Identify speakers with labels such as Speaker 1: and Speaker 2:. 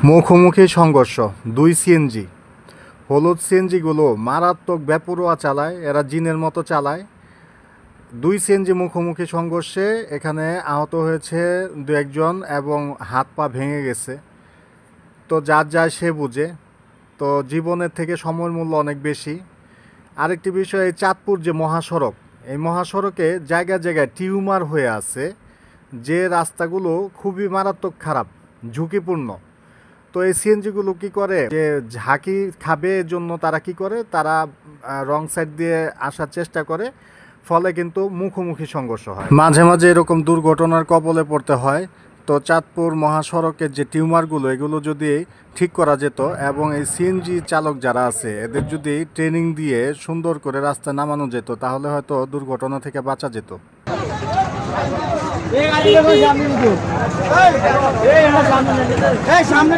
Speaker 1: মুখোমুখি সংঘর্ষ দুই সিএনজি। হলুদ সিএনজিগুলো মারাত্মক বেপরোয়া চালায়, এরা জিনের মতো চালায়। দুই সিএনজি মুখোমুখি সংঘর্ষে এখানে আহত হয়েছে দু একজন এবং হাত পা ভেঙে গেছে। তো যার যায় সে বুঝে। তো জীবনের থেকে সময়ের মূল্য অনেক বেশি। আরেকটি বিষয়, এই চাঁদপুর যে মহাসড়ক, এই মহাসড়কে জায়গায় জায়গায় টিউমার হয়ে আছে, যে রাস্তাগুলো খুবই মারাত্মক খারাপ, ঝুঁকিপূর্ণ। তো এই সিএনজিগুলো কি করে, যে ঝাঁকি খাবে জন্য তারা কি করে, তারা রং সাইড দিয়ে আসার চেষ্টা করে, ফলে কিন্তু মুখোমুখি সংঘর্ষ হয়। মাঝে মাঝে এরকম দুর্ঘটনার কবলে পড়তে হয়। তো চাঁদপুর মহাসড়কের যে টিউমারগুলো, এগুলো যদি ঠিক করা যেত এবং এই সিএনজি চালক যারা আছে এদের যদি ট্রেনিং দিয়ে সুন্দর করে রাস্তায় নামানো যেত, তাহলে হয়তো দুর্ঘটনা থেকে বাঁচা যেত।
Speaker 2: সামনে